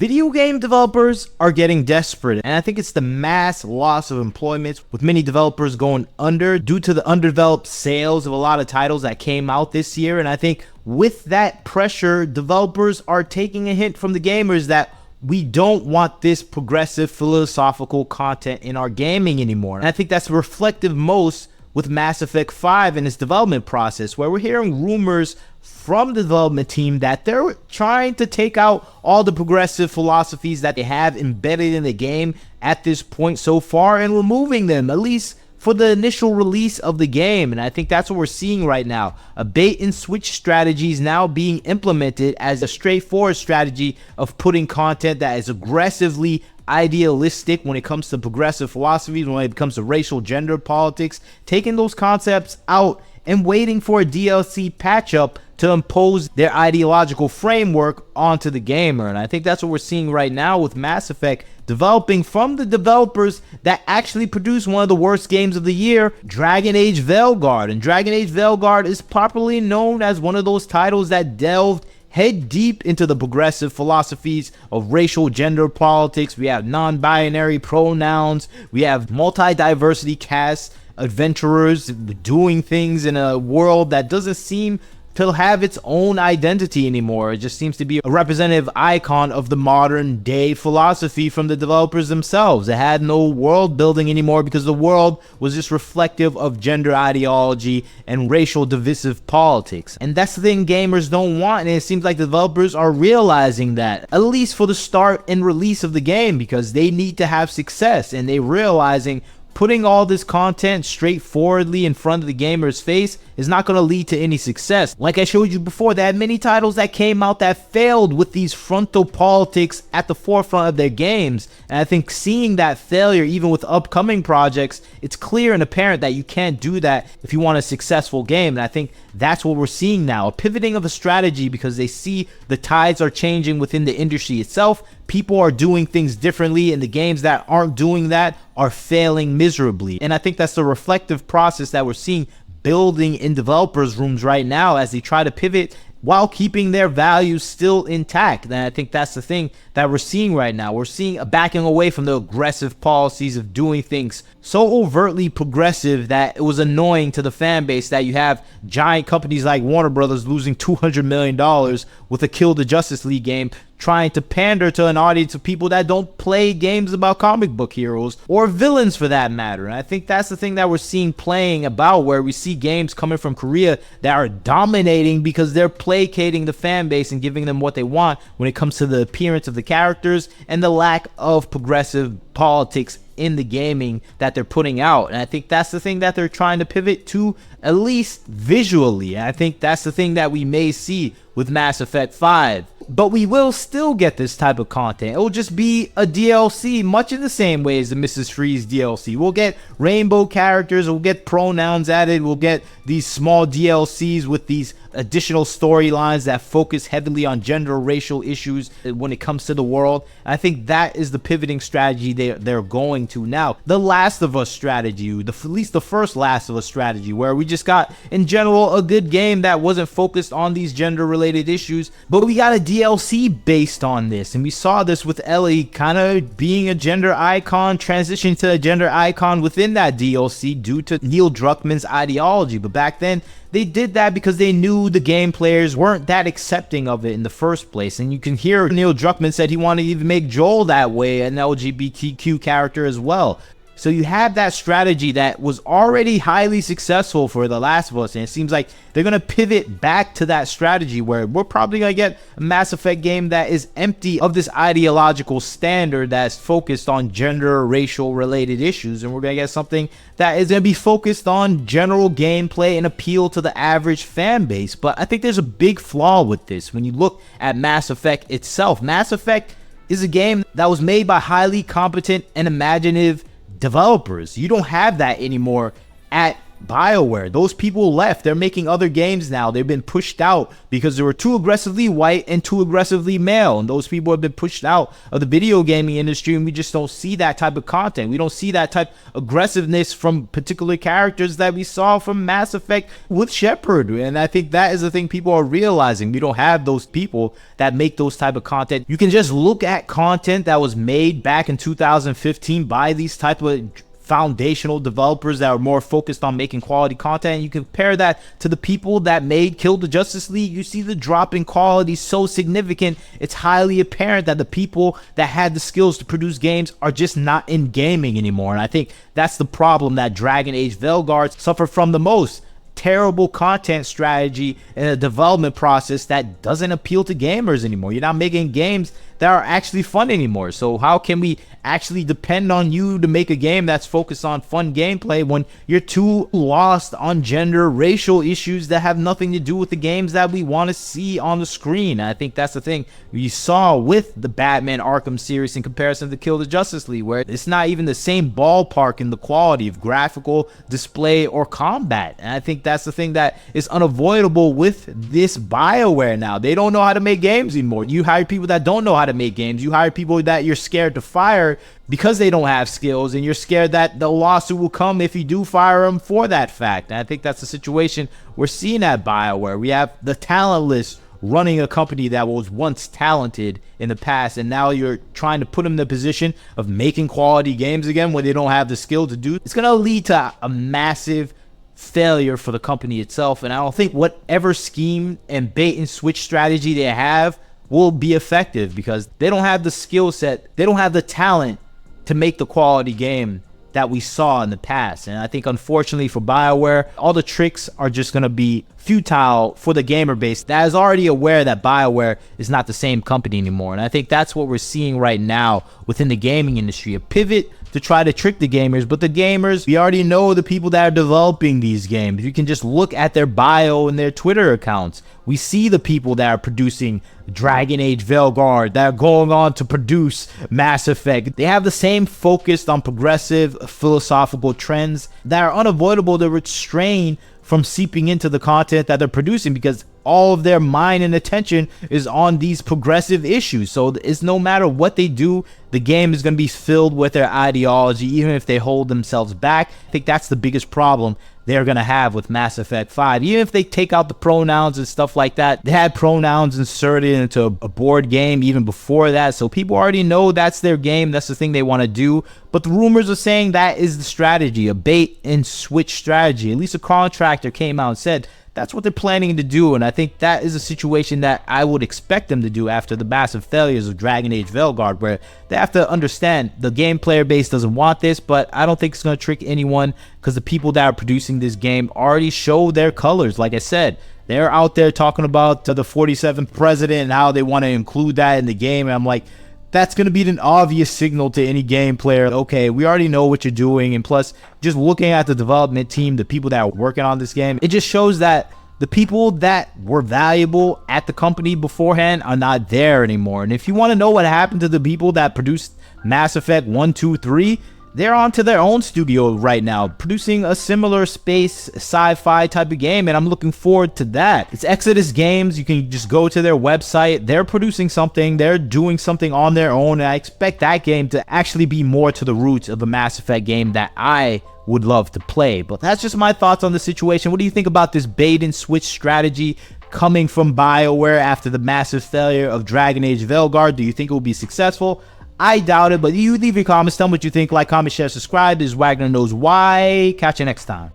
Video game developers are getting desperate, and I think it's the mass loss of employment, with many developers going under due to the underdeveloped sales of a lot of titles that came out this year. And I think with that pressure, developers are taking a hint from the gamers that we don't want this progressive philosophical content in our gaming anymore. And I think that's reflective most with Mass Effect 5 and its development process, where we're hearing rumors from the development team that they're trying to take out all the progressive philosophies that they have embedded in the game at this point so far and removing them, at least for the initial release of the game. And I think that's what we're seeing right now. A bait and switch strategy is now being implemented as a straightforward strategy of putting content that is aggressively idealistic when it comes to progressive philosophies, when it comes to racial gender politics, taking those concepts out and waiting for a DLC patch up to impose their ideological framework onto the gamer. And I think that's what we're seeing right now with Mass Effect developing from the developers that actually produced one of the worst games of the year, Dragon Age Vailguard. And Dragon Age Vailguard is popularly known as one of those titles that delved head deep into the progressive philosophies of racial gender politics. We have non-binary pronouns, we have multi-diversity casts, adventurers doing things in a world that doesn't seem to have its own identity anymore. It just seems to be a representative icon of the modern day philosophy from the developers themselves. It had no world building anymore because the world was just reflective of gender ideology and racial divisive politics. And that's the thing gamers don't want, and it seems like the developers are realizing that, at least for the start and release of the game, because they need to have success, and they're realizing putting all this content straightforwardly in front of the gamer's face is not going to lead to any success. Like I showed you before, they had many titles that came out that failed with these frontal politics at the forefront of their games. And I think seeing that failure, even with upcoming projects, it's clear and apparent that you can't do that if you want a successful game. And I think that's what we're seeing now, a pivoting of a strategy, because they see the tides are changing within the industry itself. People are doing things differently, and the games that aren't doing that are failing miserably. And I think that's the reflective process that we're seeing building in developers' rooms right now as they try to pivot while keeping their values still intact. And I think that's the thing that we're seeing right now. We're seeing a backing away from the aggressive policies of doing things so overtly progressive that it was annoying to the fan base that you have giant companies like Warner Brothers losing $200 million with a Kill the Justice League game, trying to pander to an audience of people that don't play games about comic book heroes or villains for that matter. And I think that's the thing that we're seeing playing about, where we see games coming from Korea that are dominating because they're placating the fan base and giving them what they want when it comes to the appearance of the characters and the lack of progressive politics in the gaming that they're putting out. And I think that's the thing that they're trying to pivot to, at least visually. And I think that's the thing that we may see with Mass Effect 5. But we will still get this type of content. It will just be a DLC, much in the same way as the Mrs. Freeze DLC. We'll get rainbow characters, we'll get pronouns added, we'll get these small DLCs with these additional storylines that focus heavily on gender racial issues when it comes to the world. I think that is the pivoting strategy they're going to now. The Last of Us strategy, at least the first Last of Us strategy, where we just got in general a good game that wasn't focused on these gender related issues, but we got a DLC based on this. And we saw this with Ellie kind of being a gender icon, transitioning to a gender icon within that DLC due to Neil Druckmann's ideology. But back then they did that because they knew the game players weren't that accepting of it in the first place. And you can hear Neil Druckmann said he wanted to even make Joel that way, an LGBTQ character as well. So you have that strategy that was already highly successful for The Last of Us, and it seems like they're going to pivot back to that strategy, where we're probably going to get a Mass Effect game that is empty of this ideological standard that's focused on gender or racial related issues, and we're going to get something that is going to be focused on general gameplay and appeal to the average fan base. But I think there's a big flaw with this. When you look at Mass Effect itself, Mass Effect is a game that was made by highly competent and imaginative developers. You don't have that anymore at BioWare. Those people left. They're making other games now. They've been pushed out because they were too aggressively white and too aggressively male. And those people have been pushed out of the video gaming industry, and we just don't see that type of content. We don't see that type of aggressiveness from particular characters that we saw from Mass Effect with Shepard. And I think that is the thing people are realizing. We don't have those people that make those type of content. You can just look at content that was made back in 2015 by these type of foundational developers that are more focused on making quality content. You compare that to the people that made Kill the Justice League, you see the drop in quality so significant. It's highly apparent that the people that had the skills to produce games are just not in gaming anymore. And I think that's the problem that Dragon Age Vailguard suffered from the most. Terrible content strategy and a development process that doesn't appeal to gamers anymore. You're not making games that are actually fun anymore. So how can we actually depend on you to make a game that's focused on fun gameplay when you're too lost on gender, racial issues that have nothing to do with the games that we want to see on the screen? And I think that's the thing we saw with the Batman Arkham series in comparison to Kill the Justice League, where it's not even the same ballpark in the quality of graphical display or combat. And I think that's the thing that is unavoidable with this BioWare now. They don't know how to make games anymore. You hire people that don't know how to make games. You hire people that you're scared to fire because they don't have skills, and you're scared that the lawsuit will come if you do fire them for that fact. And I think that's the situation we're seeing at BioWare. We have the talentless running a company that was once talented in the past, and now you're trying to put them in the position of making quality games again when they don't have the skill to do. It's going to lead to a massive failure for the company itself. And I don't think whatever scheme and bait and switch strategy they have will be effective, because they don't have the skill set, they don't have the talent to make the quality game that we saw in the past. And I think unfortunately for BioWare, all the tricks are just going to be futile for the gamer base that is already aware that BioWare is not the same company anymore. And I think that's what we're seeing right now within the gaming industry, a pivot to try to trick the gamers. But the gamers, we already know the people that are developing these games. You can just look at their bio and their Twitter accounts. We see the people that are producing Dragon Age Vailguard, that are going on to produce Mass Effect. They have the same focus on progressive philosophical trends that are unavoidable to restrain from seeping into the content that they're producing, because all of their mind and attention is on these progressive issues. So it's no matter what they do, the game is going to be filled with their ideology, even if they hold themselves back. I think that's the biggest problem they're going to have with Mass Effect 5. Even if they take out the pronouns and stuff like that, they had pronouns inserted into a board game even before that. So people already know that's their game. That's the thing they want to do. But the rumors are saying that is the strategy, a bait and switch strategy. At least a contractor came out and said that's what they're planning to do. And I think that is a situation that I would expect them to do after the massive failures of Dragon Age Vailguard, where they have to understand the game player base doesn't want this. But I don't think it's going to trick anyone, because the people that are producing this game already show their colors. Like I said, they're out there talking about the 47th president and how they want to include that in the game. And I'm like, that's going to be an obvious signal to any game player. Okay, we already know what you're doing. And plus, just looking at the development team, the people that are working on this game, it just shows that the people that were valuable at the company beforehand are not there anymore. And if you want to know what happened to the people that produced Mass Effect 1, 2, 3, they're on to their own studio right now, producing a similar space sci-fi type of game, and I'm looking forward to that. It's Exodus Games. You can just go to their website. They're producing something. They're doing something on their own, and I expect that game to actually be more to the roots of a Mass Effect game that I would love to play. But that's just my thoughts on the situation. What do you think about this bait and switch strategy coming from BioWare after the massive failure of Dragon Age Vailguard? Do you think it will be successful? I doubt it, but you leave your comments. Tell me what you think. Like, comment, share, subscribe. This is Wagner Knows Why. Catch you next time.